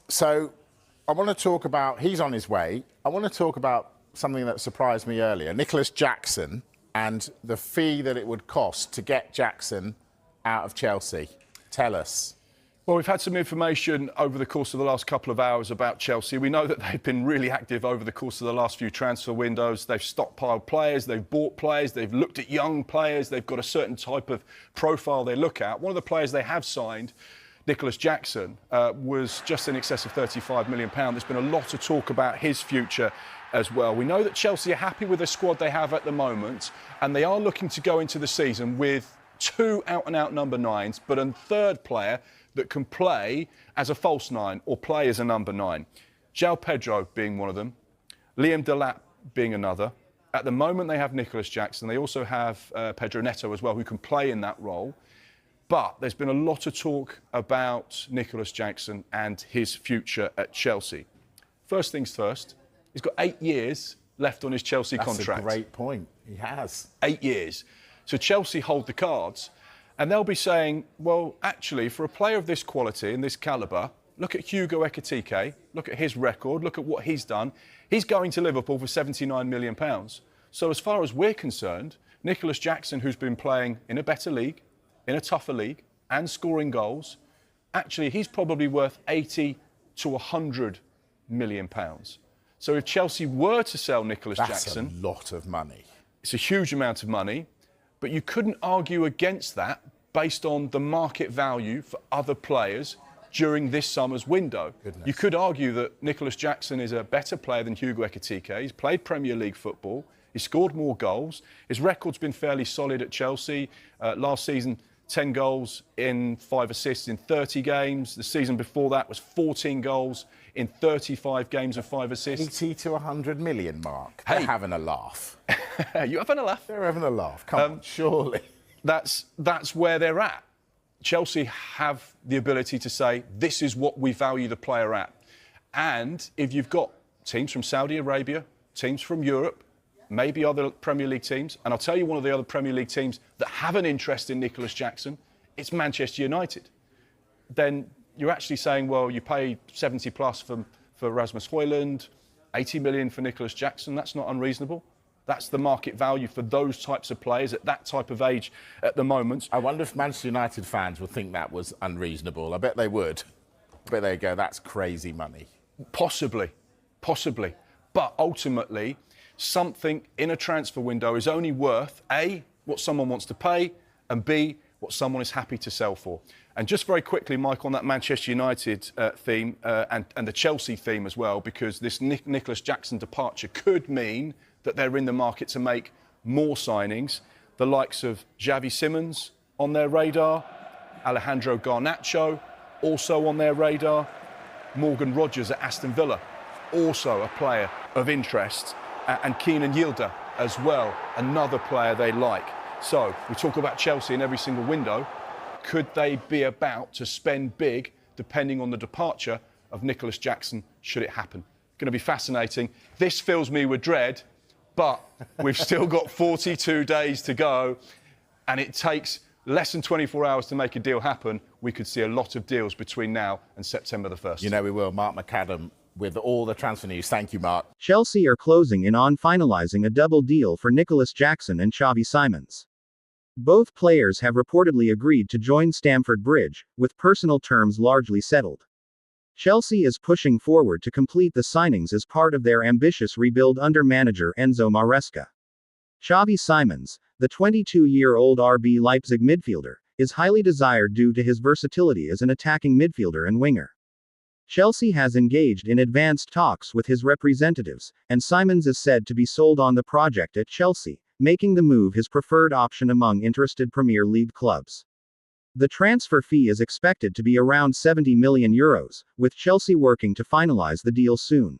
So I want to talk about, he's on his way. I want to talk about something that surprised me earlier, Nicolas Jackson, and the fee that it would cost to get Jackson out of Chelsea. Tell us. Well, we've had some information over the course of the last couple of hours about Chelsea. We know that they've been really active over the course of the last few transfer windows. They've stockpiled players, they've bought players, they've looked at young players, they've got a certain type of profile they look at. One of the players they have signed, Nicolas Jackson, was just in excess of £35 million. There's been a lot of talk about his future as well. We know that Chelsea are happy with the squad they have at the moment, and they are looking to go into the season with 2 out-and-out number 9s, but a third player that can play as a false 9 or play as a number 9. João Pedro being one of them, Liam Delap being another. At the moment they have Nicolas Jackson. They also have Pedro Neto as well, who can play in that role. But there's been a lot of talk about Nicolas Jackson and his future at Chelsea. First things first, he's got 8 years left on his Chelsea contract. That's a great point. He has. 8 years. So Chelsea hold the cards, and they'll be saying, well, actually, for a player of this quality and this calibre, look at Hugo Ekitike, look at his record, look at what he's done. He's going to Liverpool for £79 million. So as far as we're concerned, Nicolas Jackson, who's been playing in a better league, in a tougher league, and scoring goals, actually, he's probably worth £80 to £100 million. So if Chelsea were to sell Nicolas Jackson... That's a lot of money. It's a huge amount of money. But you couldn't argue against that based on the market value for other players during this summer's window. Goodness. You could argue that Nicolas Jackson is a better player than Hugo Ekitike. He's played Premier League football. He's scored more goals. His record's been fairly solid at Chelsea. Last season, 10 goals in 5 assists in 30 games. The season before that was 14 goals in 35 games and 5 assists. 80 to 100 million, Mark. Hey. They're having a laugh. You having a laugh? They're having a laugh. Come on, surely. That's where they're at. Chelsea have the ability to say, this is what we value the player at. And if you've got teams from Saudi Arabia, teams from Europe, maybe other Premier League teams, and I'll tell you one of the other Premier League teams that have an interest in Nicolas Jackson, it's Manchester United. Then you're actually saying, well, you pay 70 plus for Rasmus Højlund, 80 million for Nicolas Jackson. That's not unreasonable. That's the market value for those types of players at that type of age at the moment. I wonder if Manchester United fans would think that was unreasonable. I bet they would. I bet they'd go, that's crazy money. Possibly. But ultimately, something in a transfer window is only worth, A, what someone wants to pay, and B, what someone is happy to sell for. And just very quickly, Mike, on that Manchester United theme and the Chelsea theme as well, because this Nicolas Jackson departure could mean that they're in the market to make more signings. The likes of Xavi Simons on their radar, Alejandro Garnacho also on their radar, Morgan Rogers at Aston Villa, also a player of interest, and Keenan Yildiz as well, another player they like. So we talk about Chelsea in every single window. Could they be about to spend big, depending on the departure of Nicolas Jackson, should it happen? Going to be fascinating. This fills me with dread, but we've still got 42 days to go, and it takes less than 24 hours to make a deal happen. We could see a lot of deals between now and September the 1st. You know we will. Mark McAdam with all the transfer news. Thank you, Mark. Chelsea are closing in on finalizing a double deal for Nicolas Jackson and Xavi Simons. Both players have reportedly agreed to join Stamford Bridge, with personal terms largely settled. Chelsea is pushing forward to complete the signings as part of their ambitious rebuild under manager Enzo Maresca. Xavi Simons, the 22-year-old RB Leipzig midfielder, is highly desired due to his versatility as an attacking midfielder and winger. Chelsea has engaged in advanced talks with his representatives, and Simons is said to be sold on the project at Chelsea, making the move his preferred option among interested Premier League clubs. The transfer fee is expected to be around €70 million, with Chelsea working to finalize the deal soon.